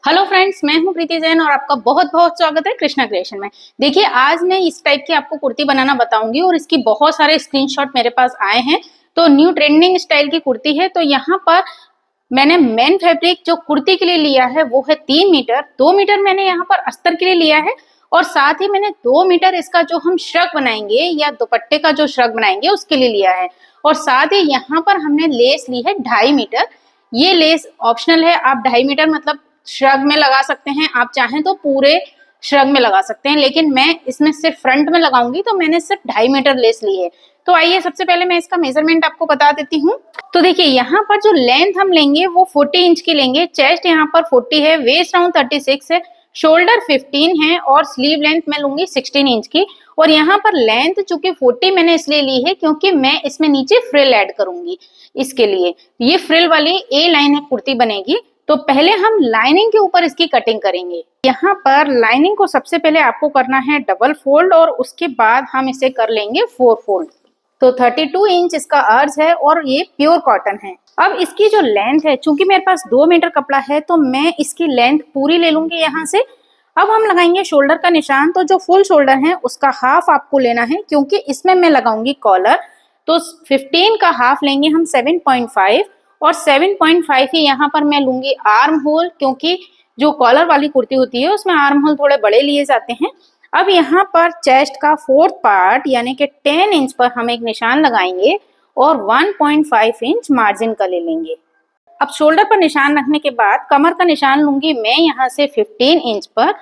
Hello friends, मैं हूं प्रीति जैन और आपका बहुत बहुत स्वागत है कृष्णा क्रिएशन में। देखिए, आज मैं इस टाइप की आपको कुर्ती बनाना बताऊंगी और इसकी बहुत सारे स्क्रीनशॉट मेरे पास आए हैं। तो न्यू ट्रेंडिंग स्टाइल की कुर्ती है। तो यहाँ पर मैंने मेन फैब्रिक जो कुर्ती के लिए लिया है वो है 3 मीटर। 2 मीटर मैंने यहाँ पर अस्तर के लिए लिया है और साथ ही मैंने 2 मीटर इसका जो हम श्रग बनाएंगे या दुपट्टे का जो श्रग बनाएंगे उसके लिए लिया है। और साथ ही यहाँ पर हमने लेस ली है 2.5 मीटर। ये लेस ऑप्शनल है, आप 2.5 मीटर मतलब श्रग में लगा सकते हैं, आप चाहें तो पूरे श्रग में लगा सकते हैं, लेकिन मैं इसमें सिर्फ फ्रंट में लगाऊंगी तो मैंने सिर्फ 2.5 मीटर लेस ली है। तो आइए सबसे पहले मैं इसका मेजरमेंट आपको बता देती हूँ। तो देखिए, यहाँ पर जो लेंथ हम लेंगे वो 40 इंच की लेंगे। चेस्ट यहाँ पर 40 है, वेस्ट राउंड 36 है, शोल्डर 15 है और स्लीव लेंथ मैं लूंगी 16 इंच की। और यहाँ पर लेंथ चूंकि 40 मैंने इसलिए ली है क्योंकि मैं इसमें नीचे फ्रिल ऐड करूंगी। इसके लिए ये फ्रिल वाली ए लाइन है कुर्ती बनेगी। तो पहले हम लाइनिंग के ऊपर इसकी कटिंग करेंगे। यहाँ पर लाइनिंग को सबसे पहले आपको करना है डबल फोल्ड और उसके बाद हम इसे कर लेंगे 4 फोल्ड। तो 32 इंच इसका अर्ज है और ये प्योर कॉटन है। अब इसकी जो लेंथ है, चूंकि मेरे पास 2 मीटर कपड़ा है तो मैं इसकी लेंथ पूरी ले लूंगी यहाँ से। अब हम लगाएंगे शोल्डर का निशान। तो जो फुल शोल्डर है उसका हाफ आपको लेना है क्योंकि इसमें मैं लगाऊंगी कॉलर। तो 15 का हाफ लेंगे हम 7.5 और 7.5 ही यहाँ पर मैं लूंगी आर्म होल, क्योंकि जो कॉलर वाली कुर्ती होती है उसमें आर्म होल थोड़े बड़े लिए जाते हैं। अब यहाँ पर चेस्ट का 4th पार्ट यानी कि 10 इंच पर हम एक निशान लगाएंगे और 1.5 इंच मार्जिन का ले लेंगे। अब शोल्डर पर निशान रखने के बाद कमर का निशान लूंगी मैं यहाँ से 15 इंच पर।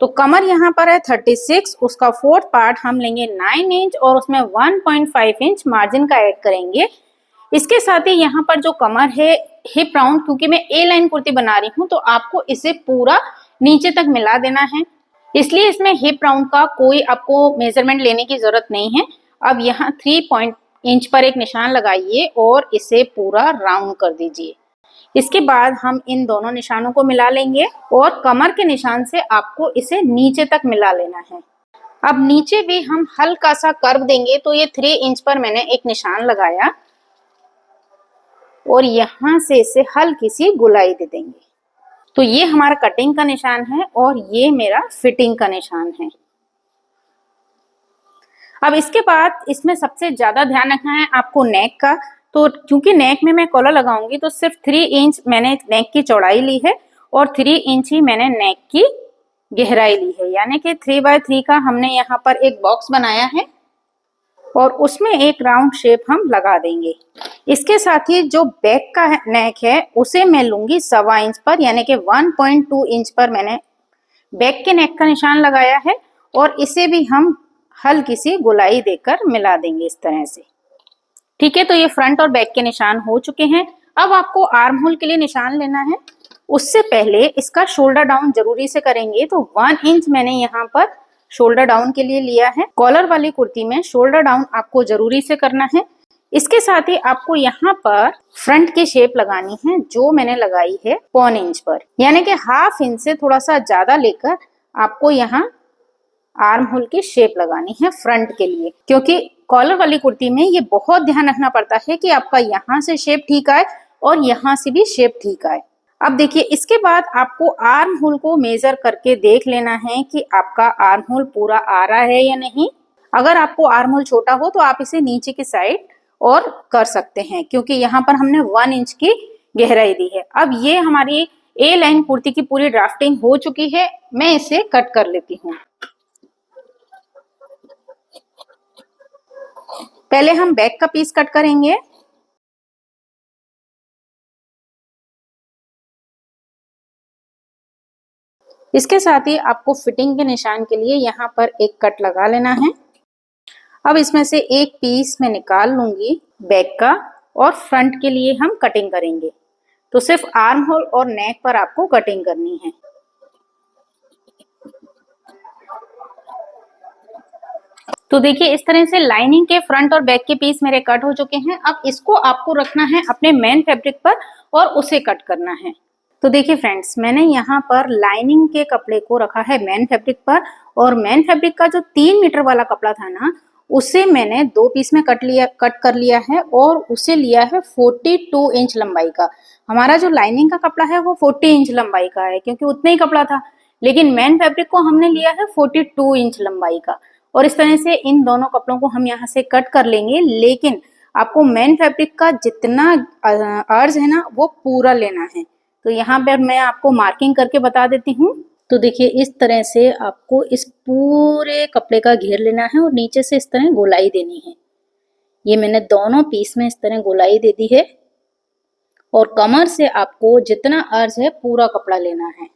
तो कमर यहाँ पर है 36, उसका 4th पार्ट हम लेंगे 9 इंच और उसमें 1.5 इंच मार्जिन का ऐड करेंगे। इसके साथ ही यहाँ पर जो कमर है हिप राउंड, क्योंकि मैं ए लाइन कुर्ती बना रही हूँ तो आपको इसे पूरा नीचे तक मिला देना है, इसलिए इसमें हिप राउंड का कोई आपको मेजरमेंट लेने की जरूरत नहीं है। अब यहाँ 3 इंच पर एक निशान लगाइए और इसे पूरा राउंड कर दीजिए। इसके बाद हम इन दोनों निशानों को मिला लेंगे और कमर के निशान से आपको इसे नीचे तक मिला लेना है। अब नीचे भी हम हल्का सा कर्व देंगे। तो ये 3 इंच पर मैंने एक निशान लगाया और यहाँ से इसे हल्की सी गुलाई दे देंगे। तो ये हमारा कटिंग का निशान है और ये मेरा फिटिंग का निशान है। अब इसके बाद इसमें सबसे ज्यादा ध्यान रखना है आपको नेक का। तो क्योंकि नेक में मैं कॉलर लगाऊंगी तो सिर्फ 3 इंच मैंने नेक की चौड़ाई ली है और 3 इंच ही मैंने नेक की गहराई ली है, यानी कि 3x3 का हमने यहाँ पर एक बॉक्स बनाया है और उसमें एक राउंड शेप हम लगा देंगे। इसके साथ ही जो बैक का नेक है उसे मैं लूंगी 1.25 इंच पर, यानी कि 1.2 इंच पर मैंने बैक के नेक का निशान लगाया है और इसे भी हम हल्की सी गोलाई देकर मिला देंगे इस तरह से। ठीक है, तो ये फ्रंट और बैक के निशान हो चुके हैं। अब आपको आर्म होल के लिए निशान लेना है। उससे पहले इसका शोल्डर डाउन जरूरी से करेंगे। तो 1 इंच मैंने यहाँ पर शोल्डर डाउन के लिए लिया है। कॉलर वाली कुर्ती में शोल्डर डाउन आपको जरूरी से करना है। इसके साथ ही आपको यहाँ पर फ्रंट की शेप लगानी है जो मैंने लगाई है 1 इंच पर, यानी कि हाफ इंच से थोड़ा सा ज्यादा लेकर आपको यहाँ आर्म होल की शेप लगानी है फ्रंट के लिए। क्योंकि कॉलर वाली कुर्ती में ये बहुत ध्यान रखना पड़ता है कि आपका यहाँ से शेप ठीक आए और यहाँ से भी शेप ठीक आए। अब देखिए, इसके बाद आपको आर्म होल को मेजर करके देख लेना है कि आपका आर्म होल पूरा आ रहा है या नहीं। अगर आपको आर्म होल छोटा हो तो आप इसे नीचे की साइड और कर सकते हैं, क्योंकि यहाँ पर हमने 1 इंच की गहराई दी है। अब ये हमारी ए लाइन कुर्ती की पूरी ड्राफ्टिंग हो चुकी है। मैं इसे कट कर लेती हूँ। पहले हम बैक का पीस कट करेंगे। इसके साथ ही आपको फिटिंग के निशान के लिए यहाँ पर एक कट लगा लेना है। अब इसमें से एक पीस मैं निकाल लूंगी बैक का और फ्रंट के लिए हम कटिंग करेंगे। तो सिर्फ आर्म होल और नेक पर आपको कटिंग करनी है। तो देखिए, इस तरह से लाइनिंग के फ्रंट और बैक के पीस मेरे कट हो चुके हैं। अब इसको आपको रखना है अपने मेन फैब्रिक पर और उसे कट करना है। तो देखिए फ्रेंड्स, मैंने यहाँ पर लाइनिंग के कपड़े को रखा है मेन फैब्रिक पर और मेन फैब्रिक का जो 3 मीटर वाला कपड़ा था ना, उसे मैंने 2 पीस में कट कर लिया है और उसे लिया है 42 इंच लंबाई का। हमारा जो लाइनिंग का कपड़ा है वो 40 इंच लंबाई का है, क्योंकि उतना ही कपड़ा था। लेकिन मेन फैब्रिक को हमने लिया है 42 इंच लंबाई का। और इस तरह से इन दोनों कपड़ों को हम यहाँ से कट कर लेंगे। लेकिन आपको मेन फैब्रिक का जितना अर्ज है ना वो पूरा लेना है। तो यहाँ पर मैं आपको मार्किंग करके बता देती हूँ। तो देखिए इस तरह से आपको इस पूरे कपड़े का घेर लेना है और नीचे से इस तरह गोलाई देनी है। ये मैंने दोनों पीस में इस तरह गोलाई दे दी है। और कमर से आपको जितना अर्ज है पूरा कपड़ा लेना है।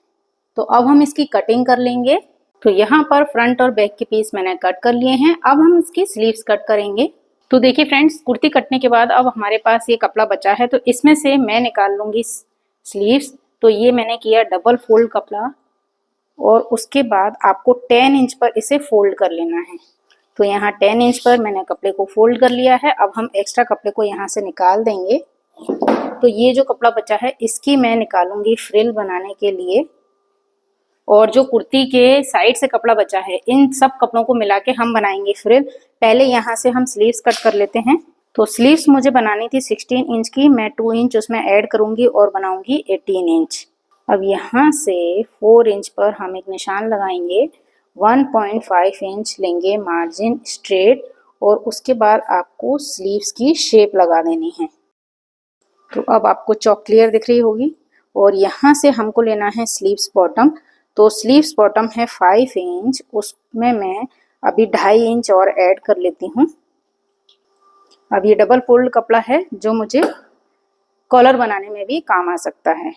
तो अब हम इसकी कटिंग कर लेंगे। तो यहाँ पर फ्रंट और बैक के पीस मैंने कट कर लिए हैं। अब हम इसकी स्लीव्स कट करेंगे। तो देखिए फ्रेंड्स, कुर्ती कटने के बाद अब हमारे पास ये कपड़ा बचा है, तो इसमें से मैं निकाल लूंगी स्लीव्स। तो ये मैंने किया डबल फोल्ड कपड़ा और उसके बाद आपको 10 इंच पर इसे फोल्ड कर लेना है। तो यहाँ 10 इंच पर मैंने कपड़े को फोल्ड कर लिया है। अब हम एक्स्ट्रा कपड़े को यहाँ से निकाल देंगे। तो ये जो कपड़ा बचा है इसकी मैं निकालूंगी फ्रिल बनाने के लिए। और जो कुर्ती के साइड से कपड़ा बचा है इन सब कपड़ों को मिला के हम बनाएंगे फ्रिल। पहले यहाँ से हम स्लीव्स कट कर लेते हैं। तो स्लीव्स मुझे बनानी थी 16 इंच की, मैं 2 इंच उसमें ऐड करूंगी और बनाऊंगी 18 इंच। अब यहाँ से 4 इंच पर हम एक निशान लगाएंगे, 1.5 इंच लेंगे मार्जिन स्ट्रेट और उसके बाद आपको स्लीव्स की शेप लगा देनी है। तो अब आपको चौक क्लियर दिख रही होगी। और यहाँ से हमको लेना है स्लीव्स बॉटम। तो स्लीव्स बॉटम है 5 इंच, उसमें मैं अभी 2.5 इंच और ऐड कर लेती हूँ। अब ये डबल फोल्ड कपड़ा है जो मुझे कॉलर बनाने में भी काम आ सकता है।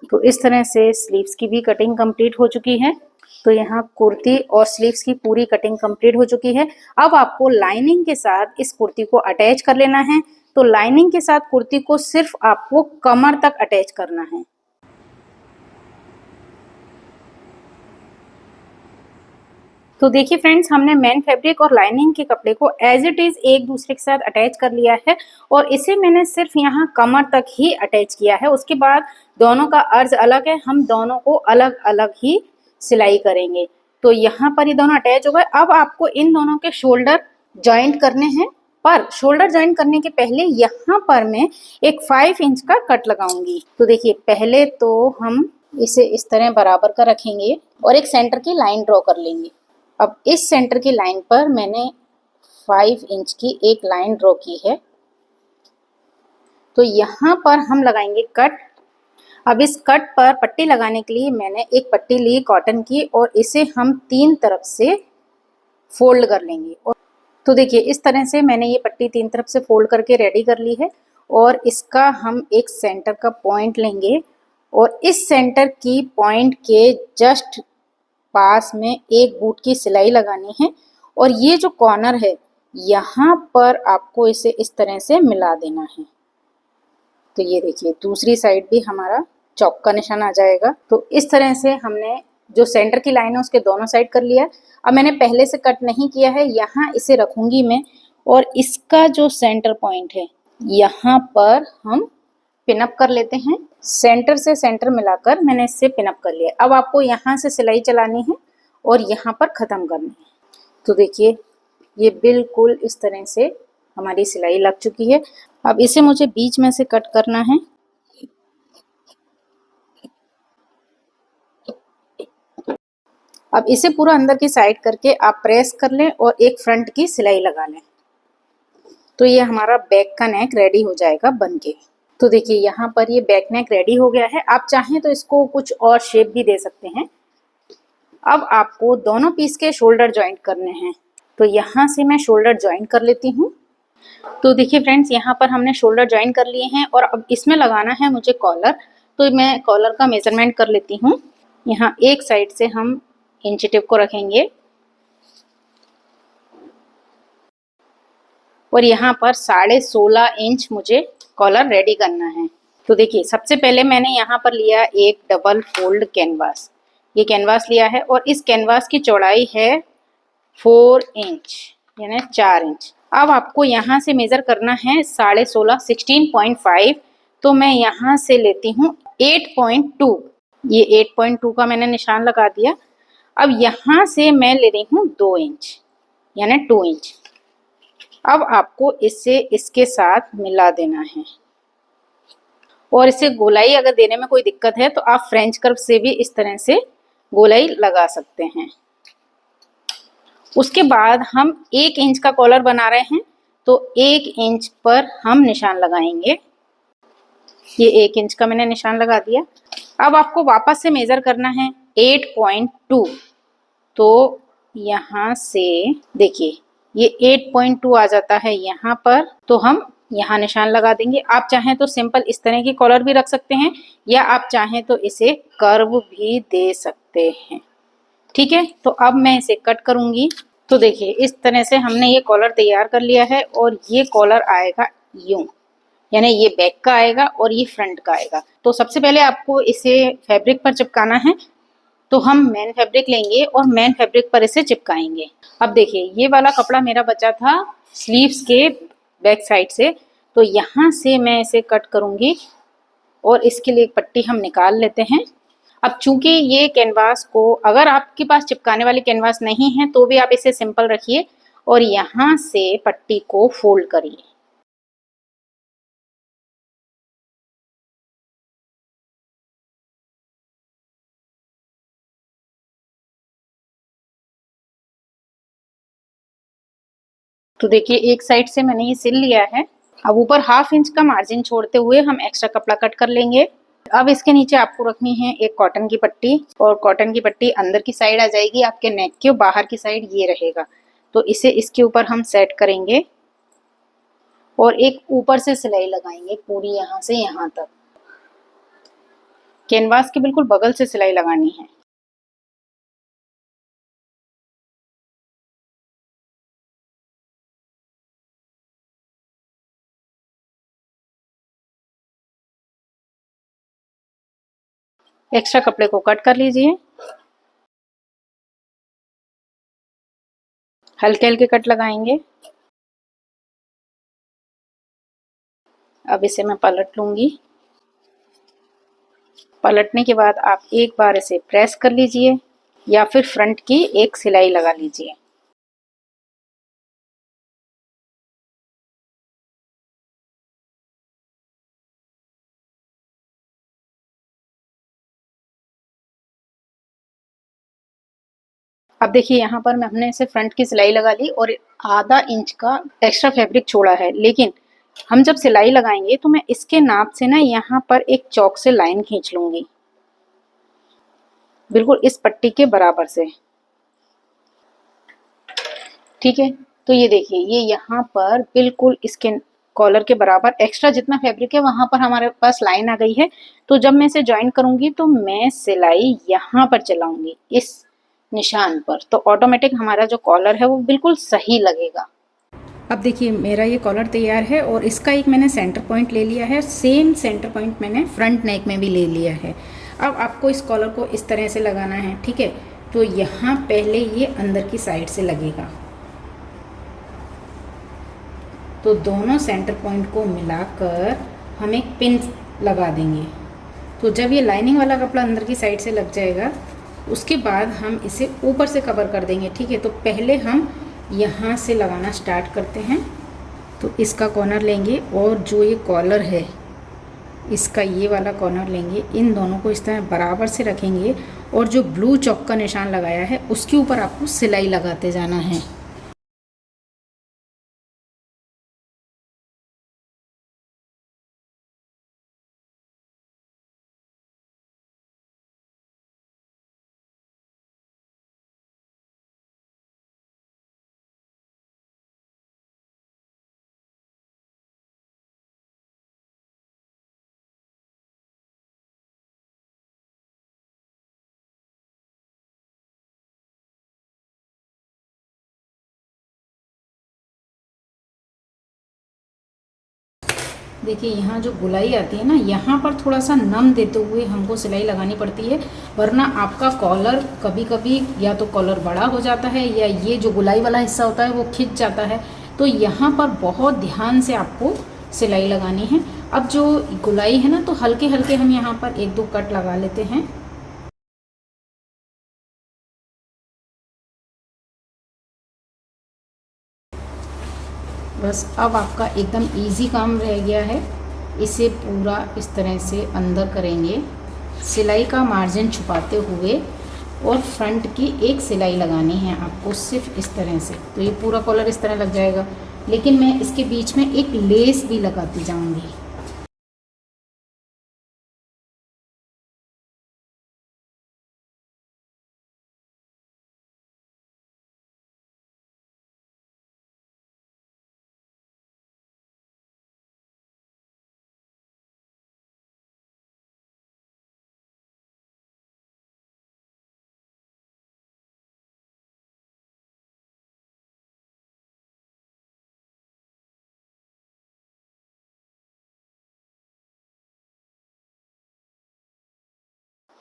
तो इस तरह से स्लीव्स की भी कटिंग कंप्लीट हो चुकी है। तो यहाँ कुर्ती और स्लीव्स की पूरी कटिंग कंप्लीट हो चुकी है। अब आपको लाइनिंग के साथ इस कुर्ती को अटैच कर लेना है। तो लाइनिंग के साथ कुर्ती को सिर्फ आपको कमर तक अटैच करना है। तो देखिए फ्रेंड्स, हमने मेन फैब्रिक और लाइनिंग के कपड़े को एज इट इज एक दूसरे के साथ अटैच कर लिया है और इसे मैंने सिर्फ यहाँ कमर तक ही अटैच किया है। उसके बाद दोनों का अर्ज अलग है, हम दोनों को अलग अलग ही सिलाई करेंगे। तो यहाँ पर ये दोनों अटैच हो गए। अब आपको इन दोनों के शोल्डर ज्वाइंट करने हैं, पर शोल्डर ज्वाइंट करने के पहले यहाँ पर मैं एक 5 इंच का कट लगाऊंगी। तो देखिए पहले तो हम इसे इस तरह बराबर का रखेंगे और एक सेंटर की लाइन ड्रॉ कर लेंगे। अब इस सेंटर की लाइन पर मैंने 5 इंच की एक लाइन ड्रॉ की है। तो यहाँ पर हम लगाएंगे कट। अब इस कट पर पट्टी लगाने के लिए मैंने एक पट्टी ली कॉटन की और इसे हम 3 तरफ से फोल्ड कर लेंगे। और तो देखिए इस तरह से मैंने ये पट्टी 3 तरफ से फोल्ड करके रेडी कर ली है। और इसका हम एक सेंटर का पॉइंट लेंगे और इस सेंटर की पॉइंट के जस्ट पास में एक बूट की सिलाई लगानी है। और ये जो कॉर्नर है यहाँ पर आपको इसे इस तरह से मिला देना है। तो ये देखिए दूसरी साइड भी हमारा चौक का निशान आ जाएगा। तो इस तरह से हमने जो सेंटर की लाइन है उसके दोनों साइड कर लिया। अब मैंने पहले से कट नहीं किया है, यहाँ इसे रखूंगी मैं और इसका जो सेंटर पॉइंट है यहाँ पर हम पिनअप कर लेते हैं। सेंटर से सेंटर मिलाकर मैंने इससे पिनअप कर लिया। अब आपको यहाँ से सिलाई चलानी है और यहाँ पर ख़त्म करनी है। तो देखिए ये बिल्कुल इस तरह से हमारी सिलाई लग चुकी है। अब इसे मुझे बीच में से कट करना है। अब इसे पूरा अंदर की साइड करके आप प्रेस कर लें और एक फ्रंट की सिलाई लगा लें। तो ये हमारा बैक का नेक रेडी हो जाएगा बनके। तो देखिए यहाँ पर ये बैक नेक रेडी हो गया है। आप चाहें तो इसको कुछ और शेप भी दे सकते हैं। अब आपको दोनों पीस के शोल्डर ज्वाइंट करने हैं। तो यहाँ से मैं शोल्डर ज्वाइंट कर लेती हूँ। तो देखिए फ्रेंड्स, यहाँ पर हमने शोल्डर ज्वाइन कर लिए हैं और अब इसमें लगाना है मुझे कॉलर। तो मैं कॉलर का मेजरमेंट कर लेती हूँ। यहाँ एक साइड से हम इंच टेप को रखेंगे और यहाँ पर 16.5 इंच मुझे कॉलर रेडी करना है। तो देखिए सबसे पहले मैंने यहाँ पर लिया एक डबल फोल्ड कैनवास। ये कैनवास लिया है और इस कैनवास की चौड़ाई है 4 इंच यानी 4 इंच। अब आपको यहाँ से मेज़र करना है 16.5 16.5। तो मैं यहाँ से लेती हूँ 8.2, ये 8.2 का मैंने निशान लगा दिया। अब यहाँ से मैं ले रही हूँ 2 इंच यानी 2 इंच। अब आपको इसे इसके साथ मिला देना है और इसे गोलाई अगर देने में कोई दिक्कत है तो आप फ्रेंच कर्व से भी इस तरह से गोलाई लगा सकते हैं। उसके बाद हम 1 इंच का कॉलर बना रहे हैं तो 1 इंच पर हम निशान लगाएंगे। ये 1 इंच का मैंने निशान लगा दिया। अब आपको वापस से मेजर करना है 8.2, तो यहाँ से देखिए ये 8.2 आ जाता है यहाँ पर, तो हम यहाँ निशान लगा देंगे। आप चाहें तो सिंपल इस तरह की कॉलर भी रख सकते हैं या आप चाहें तो इसे कर्व भी दे सकते हैं। ठीक है, तो अब मैं इसे कट करूंगी। तो देखिए इस तरह से हमने ये कॉलर तैयार कर लिया है और ये कॉलर आएगा यूं, यानी ये बैक का आएगा और ये फ्रंट का आएगा। तो सबसे पहले आपको इसे फैब्रिक पर चिपकाना है, तो हम मैन फैब्रिक लेंगे और मैन फैब्रिक पर इसे चिपकाएंगे। अब देखिए ये वाला कपड़ा मेरा बचा था स्लीव्स के बैक साइड से, तो यहाँ से मैं इसे कट करूंगी और इसके लिए एक पट्टी हम निकाल लेते हैं। अब चूंकि ये कैनवास को, अगर आपके पास चिपकाने वाली कैनवास नहीं है तो भी आप इसे सिंपल रखिए और यहाँ से पट्टी को फोल्ड करिए। तो देखिए एक साइड से मैंने ये सिल लिया है। अब ऊपर 1/2 इंच का मार्जिन छोड़ते हुए हम एक्स्ट्रा कपड़ा कट कर लेंगे। अब इसके नीचे आपको रखनी है एक कॉटन की पट्टी और कॉटन की पट्टी अंदर की साइड आ जाएगी आपके नेक के, बाहर की साइड ये रहेगा। तो इसे इसके ऊपर हम सेट करेंगे और एक ऊपर से सिलाई लगाएंगे पूरी यहाँ से यहाँ तक। कैनवास के बिल्कुल बगल से सिलाई लगानी है। एक्स्ट्रा कपड़े को कट कर लीजिए, हल्के हल्के कट लगाएंगे। अब इसे मैं पलट लूंगी। पलटने के बाद आप एक बार इसे प्रेस कर लीजिए या फिर फ्रंट की एक सिलाई लगा लीजिए। अब देखिए यहाँ पर हमने इसे फ्रंट की सिलाई लगा ली और आधा इंच का एक्स्ट्रा फैब्रिक छोड़ा है, लेकिन हम जब सिलाई लगाएंगे तो मैं इसके नाप से ना यहाँ पर एक चौक से लाइन खींच लूंगी, बिल्कुल इस पट्टी के बराबर से। ठीक है, तो ये देखिए ये यहाँ पर बिल्कुल इसके कॉलर के बराबर एक्स्ट्रा जितना फैब्रिक है वहां पर हमारे पास लाइन आ गई है। तो जब मैं इसे ज्वाइन करूंगी तो मैं सिलाई यहाँ पर चलाऊंगी इस निशान पर, तो ऑटोमेटिक हमारा जो कॉलर है वो बिल्कुल सही लगेगा। अब देखिए मेरा ये कॉलर तैयार है और इसका एक मैंने सेंटर पॉइंट ले लिया है, सेम सेंटर पॉइंट मैंने फ्रंट नेक में भी ले लिया है। अब आपको इस कॉलर को इस तरह से लगाना है। ठीक है, तो यहाँ पहले ये अंदर की साइड से लगेगा, तो दोनों सेंटर पॉइंट को मिलाकर हम एक पिन लगा देंगे। तो जब ये लाइनिंग वाला कपड़ा अंदर की साइड से लग जाएगा उसके बाद हम इसे ऊपर से कवर कर देंगे। ठीक है, तो पहले हम यहाँ से लगाना स्टार्ट करते हैं। तो इसका कॉर्नर लेंगे और जो ये कॉलर है इसका ये वाला कॉर्नर लेंगे, इन दोनों को इस तरह बराबर से रखेंगे और जो ब्लू चौक का निशान लगाया है उसके ऊपर आपको सिलाई लगाते जाना है। देखिए यहाँ जो गुलाई आती है ना, यहाँ पर थोड़ा सा नम देते हुए हमको सिलाई लगानी पड़ती है, वरना आपका कॉलर कभी कभी या तो कॉलर बड़ा हो जाता है या ये जो गुलाई वाला हिस्सा होता है वो खिंच जाता है। तो यहाँ पर बहुत ध्यान से आपको सिलाई लगानी है अब जो गुलाई है ना, तो हल्के हल्के हम यहाँ पर 1-2 कट लगा लेते हैं। बस अब आपका एकदम इजी काम रह गया है। इसे पूरा इस तरह से अंदर करेंगे, सिलाई का मार्जिन छुपाते हुए, और फ्रंट की एक सिलाई लगानी है आपको सिर्फ इस तरह से। तो ये पूरा कॉलर इस तरह लग जाएगा, लेकिन मैं इसके बीच में एक लेस भी लगाती जाऊंगी।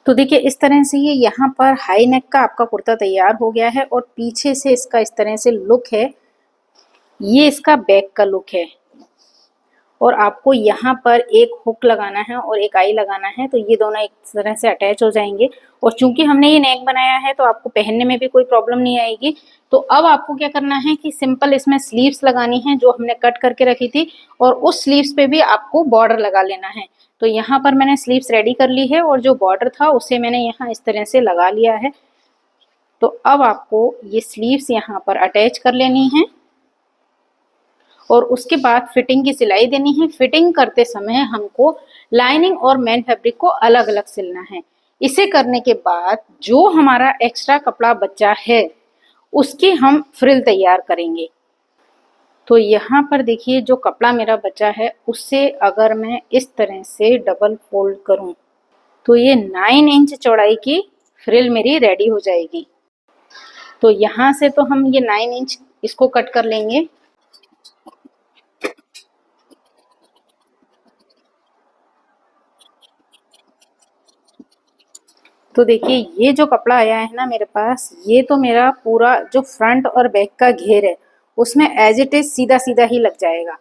तो देखिए इस तरह से ये यहाँ पर हाई नेक का आपका कुर्ता तैयार हो गया है, और पीछे से इसका इस तरह से लुक है। ये इसका बैक का लुक है, और आपको यहाँ पर एक हुक लगाना है और एक आई लगाना है, तो ये दोनों एक तरह से अटैच हो जाएंगे। और चूंकि हमने ये नेक बनाया है तो आपको पहनने में भी कोई प्रॉब्लम नहीं आएगी। तो अब आपको क्या करना है कि सिंपल इसमें स्लीव्स लगानी है जो हमने कट करके रखी थी, और उस स्लीव्स पे भी आपको बॉर्डर लगा लेना है। तो यहाँ पर मैंने स्लीव्स रेडी कर ली है, और जो बॉर्डर था उसे मैंने यहाँ इस तरह से लगा लिया है। तो अब आपको ये स्लीव्स यहाँ पर अटैच कर लेनी है, और उसके बाद फिटिंग की सिलाई देनी है। फिटिंग करते समय हमको लाइनिंग और मेन फैब्रिक को अलग अलग सिलना है। इसे करने के बाद जो हमारा एक्स्ट्रा कपड़ा बचा है उसकी हम फ्रिल तैयार करेंगे। तो यहाँ पर देखिए जो कपड़ा मेरा बचा है उससे अगर मैं इस तरह से डबल फोल्ड करूं तो ये 9 इंच चौड़ाई की फ्रिल मेरी रेडी हो जाएगी। तो यहाँ से तो हम ये 9 इंच इसको कट कर लेंगे। तो देखिए ये जो कपड़ा आया है ना मेरे पास, ये तो मेरा पूरा जो फ्रंट और बैक का घेर है उसमें एज इट इज सीधा सीधा ही लग जाएगा।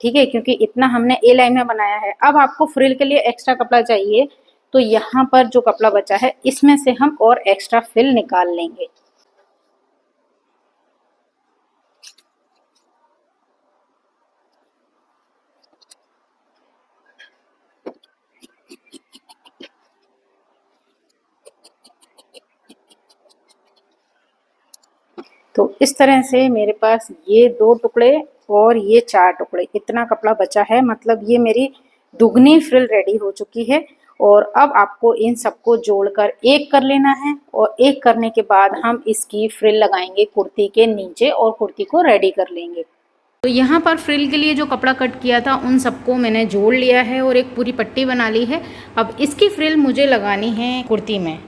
ठीक है, क्योंकि इतना हमने ए लाइन में बनाया है। अब आपको फ्रिल के लिए एक्स्ट्रा कपड़ा चाहिए, तो यहाँ पर जो कपड़ा बचा है इसमें से हम और एक्स्ट्रा फ्रिल निकाल लेंगे। तो इस तरह से मेरे पास ये 2 टुकड़े और ये 4 टुकड़े, इतना कपड़ा बचा है। मतलब ये मेरी दुगनी फ्रिल रेडी हो चुकी है। और अब आपको इन सबको जोड़कर एक कर लेना है, और एक करने के बाद हम इसकी फ्रिल लगाएंगे कुर्ती के नीचे और कुर्ती को रेडी कर लेंगे। तो यहाँ पर फ्रिल के लिए जो कपड़ा कट किया था उन सबको मैंने जोड़ लिया है और एक पूरी पट्टी बना ली है। अब इसकी फ्रिल मुझे लगानी है कुर्ती में।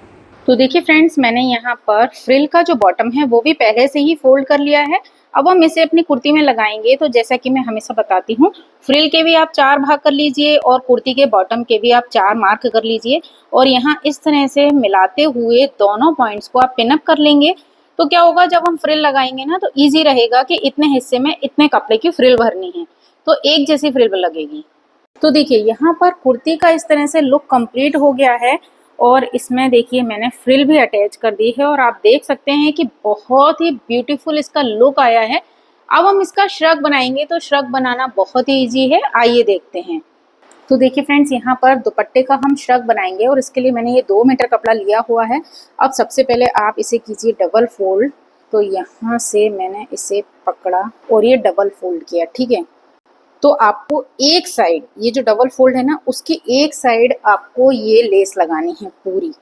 तो देखिए फ्रेंड्स, मैंने यहाँ पर फ्रिल का जो बॉटम है वो भी पहले से ही फोल्ड कर लिया है। अब हम इसे अपनी कुर्ती में लगाएंगे। तो जैसा कि मैं हमेशा बताती हूँ, फ्रिल के भी आप 4 भाग कर लीजिए और कुर्ती के बॉटम के भी आप 4 मार्क कर लीजिए, और यहाँ इस तरह से मिलाते हुए दोनों पॉइंट्स को आप पिन अप कर लेंगे। तो क्या होगा, जब हम फ्रिल लगाएंगे ना तो ईजी रहेगा कि इतने हिस्से में इतने कपड़े की फ्रिल भरनी है, तो एक जैसी फ्रिल लगेगी। तो देखिए यहाँ पर कुर्ती का इस तरह से लुक कंप्लीट हो गया है, और इसमें देखिए मैंने फ्रिल भी अटैच कर दी है, और आप देख सकते हैं कि बहुत ही ब्यूटीफुल इसका लुक आया है। अब हम इसका श्रग बनाएंगे। तो श्रग बनाना बहुत ही इजी है, आइए देखते हैं। तो देखिए फ्रेंड्स, यहाँ पर दुपट्टे का हम श्रग बनाएंगे, और इसके लिए मैंने ये 2 मीटर कपड़ा लिया हुआ है। अब सबसे पहले आप इसे कीजिए डबल फोल्ड। तो यहाँ से मैंने इसे पकड़ा और ये डबल फोल्ड किया। ठीक है, तो आपको एक साइड, ये जो डबल फोल्ड है ना, उसकी एक साइड आपको ये लेस लगानी है पूरी,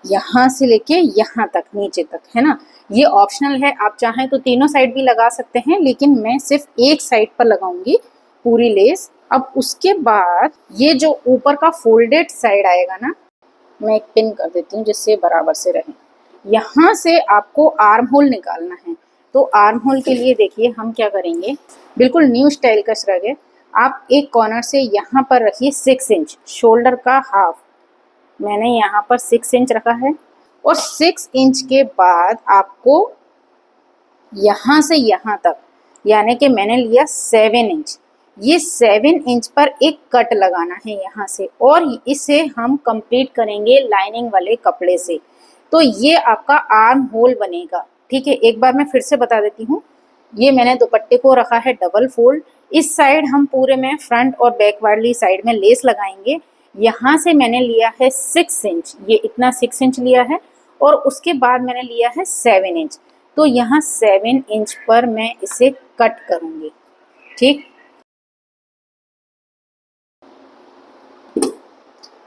यहाँ से लेके यहाँ तक नीचे तक, है ना। ये ऑप्शनल है, आप चाहें तो तीनों साइड भी लगा सकते हैं, लेकिन मैं सिर्फ एक साइड पर लगाऊंगी पूरी लेस। अब उसके बाद ये जो ऊपर का फोल्डेड साइड आएगा ना, मैं एक पिन कर देती हूँ जिससे बराबर से रहे। यहाँ से आपको आर्म होल निकालना है। तो आर्म होल के लिए देखिए हम क्या करेंगे, बिल्कुल न्यू स्टाइल का श्रग है। आप एक कॉर्नर से यहाँ पर रखिए 6 इंच, शोल्डर का हाफ मैंने यहाँ पर 6 इंच रखा है, और 6 इंच के बाद आपको यहाँ से यहाँ तक, यानी कि मैंने लिया 7 इंच, ये 7 इंच पर एक कट लगाना है यहाँ से, और इसे हम कंप्लीट करेंगे लाइनिंग वाले कपड़े से। तो ये आपका आर्म होल बनेगा। ठीक है, एक बार मैं फिर से बता देती हूँ। ये मैंने दुपट्टे को रखा है डबल फोल्ड। इस साइड हम पूरे में फ्रंट और बैक वाली साइड में लेस लगाएंगे। यहाँ से मैंने लिया है 6 इंच, ये इतना 6 इंच लिया है, और उसके बाद मैंने लिया है 7 इंच। तो यहाँ 7 इंच पर मैं इसे कट करूँगी। ठीक,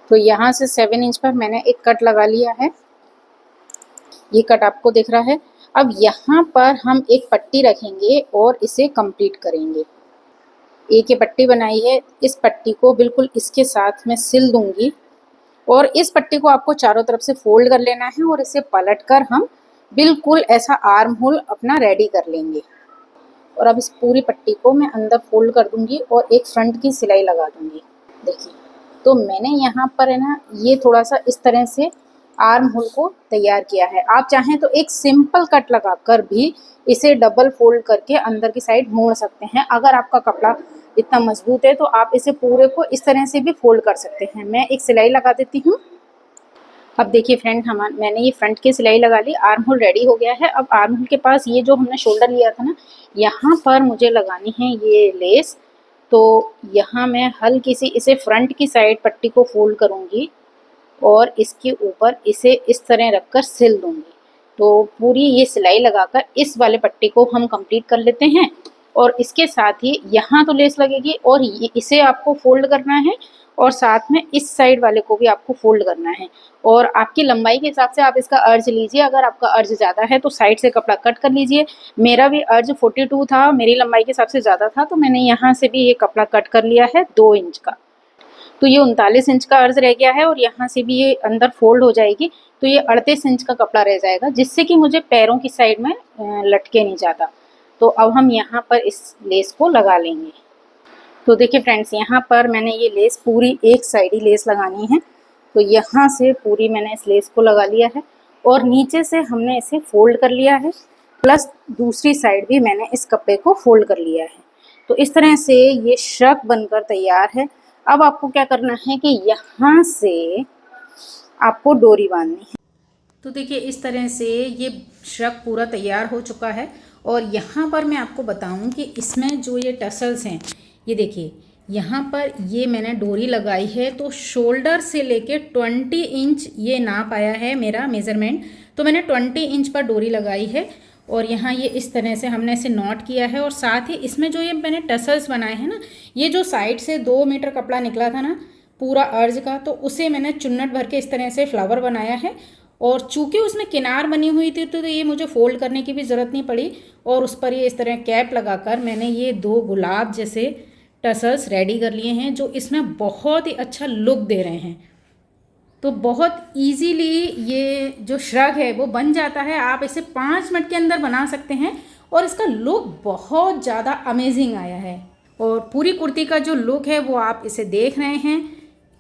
तो यहाँ से 7 इंच पर मैंने एक कट लगा लिया है। ये कट आपको दिख रहा है। अब यहाँ पर हम एक पट्टी रखेंगे और इसे कंप्लीट करेंगे। एक ये पट्टी बनाई है, इस पट्टी को बिल्कुल इसके साथ मैं सिल दूंगी, और इस पट्टी को आपको चारों तरफ से फोल्ड कर लेना है, और इसे पलटकर हम बिल्कुल ऐसा आर्म होल अपना रेडी कर लेंगे। और अब इस पूरी पट्टी को मैं अंदर फोल्ड कर दूंगी और एक फ्रंट की सिलाई लगा दूंगी। देखिए, तो मैंने यहाँ पर है ना, ये थोड़ा सा इस तरह से आर्म होल को तैयार किया है। आप चाहें तो एक सिंपल कट लगाकर भी इसे डबल फोल्ड करके अंदर की साइड मोड़ सकते हैं। अगर आपका कपड़ा इतना मजबूत है तो आप इसे पूरे को इस तरह से भी फोल्ड कर सकते हैं। मैं एक सिलाई लगा देती हूँ। अब देखिए फ्रेंड, मैंने ये फ्रंट की सिलाई लगा ली, आर्म होल रेडी हो गया है। अब आर्म होल के पास ये जो हमने शोल्डर लिया था ना, यहाँ पर मुझे लगानी है ये लेस। तो यहाँ मैं हल्की सी इसे फ्रंट की साइड पट्टी को फोल्ड करूँगी और इसके ऊपर इसे इस तरह रखकर सिल दूँगी। तो पूरी ये सिलाई लगाकर इस वाले पट्टी को हम कंप्लीट कर लेते हैं। और इसके साथ ही यहाँ तो लेस लगेगी, और इसे आपको फोल्ड करना है, और साथ में इस साइड वाले को भी आपको फोल्ड करना है। और आपकी लंबाई के हिसाब से आप इसका अर्ज लीजिए। अगर आपका अर्ज ज़्यादा है तो साइड से कपड़ा कट कर लीजिए। मेरा भी अर्ज 42 था, मेरी लंबाई के हिसाब से ज़्यादा था, तो मैंने यहाँ से भी ये कपड़ा कट कर लिया है 2 इंच का। तो ये 39 इंच का अर्ज रह गया है, और यहाँ से भी ये अंदर फोल्ड हो जाएगी। तो ये 38 इंच का कपड़ा रह जाएगा, जिससे कि मुझे पैरों की साइड में लटके नहीं जाता। तो अब हम यहाँ पर इस लेस को लगा लेंगे। तो देखिए फ्रेंड्स, यहाँ पर मैंने ये लेस पूरी एक साइड ही लेस लगानी है। तो यहाँ से पूरी मैंने इस लेस को लगा लिया है, और नीचे से हमने इसे फोल्ड कर लिया है, प्लस दूसरी साइड भी मैंने इस कपड़े को फोल्ड कर लिया है। तो इस तरह से ये श्रग बनकर तैयार है। अब आपको क्या करना है कि यहाँ से आपको डोरी बांधनी है। तो देखिए, इस तरह से ये श्रग पूरा तैयार हो चुका है। और यहाँ पर मैं आपको बताऊं कि इसमें जो ये टसल्स हैं, ये देखिए यहाँ पर ये मैंने डोरी लगाई है। तो शोल्डर से लेके 20 इंच ये नाप आया है मेरा मेज़रमेंट। तो मैंने 20 इंच पर डोरी लगाई है, और यहाँ ये इस तरह से हमने इसे नॉट किया है। और साथ ही इसमें जो ये मैंने टसल्स बनाए हैं ना, ये जो साइड से 2 मीटर कपड़ा निकला था ना पूरा अर्ज का, तो उसे मैंने चुन्नट भर के इस तरह से फ्लावर बनाया है। और चूँकि उसमें किनार बनी हुई थी तो ये मुझे फोल्ड करने की भी ज़रूरत नहीं पड़ी, और उस पर ये इस तरह कैप लगाकर मैंने ये 2 गुलाब जैसे टसल्स रेडी कर लिए हैं, जो इसमें बहुत ही अच्छा लुक दे रहे हैं। तो बहुत इजीली ये जो श्रग है वो बन जाता है। आप इसे 5 मिनट के अंदर बना सकते हैं, और इसका लुक बहुत ज़्यादा अमेजिंग आया है। और पूरी कुर्ती का जो लुक है वो आप इसे देख रहे हैं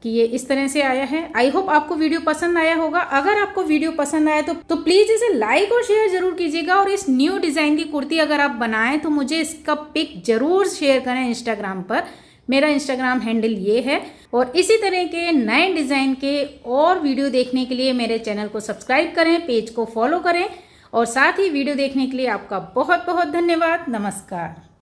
कि ये इस तरह से आया है। आई होप आपको वीडियो पसंद आया होगा। अगर आपको वीडियो पसंद आया तो प्लीज़ इसे लाइक और शेयर जरूर कीजिएगा। और इस न्यू डिज़ाइन की कुर्ती अगर आप बनाएं तो मुझे इसका पिक जरूर शेयर करें इंस्टाग्राम पर। मेरा इंस्टाग्राम हैंडल ये है। और इसी तरह के नए डिज़ाइन के और वीडियो देखने के लिए मेरे चैनल को सब्सक्राइब करें, पेज को फॉलो करें, और साथ ही वीडियो देखने के लिए आपका बहुत बहुत धन्यवाद। नमस्कार।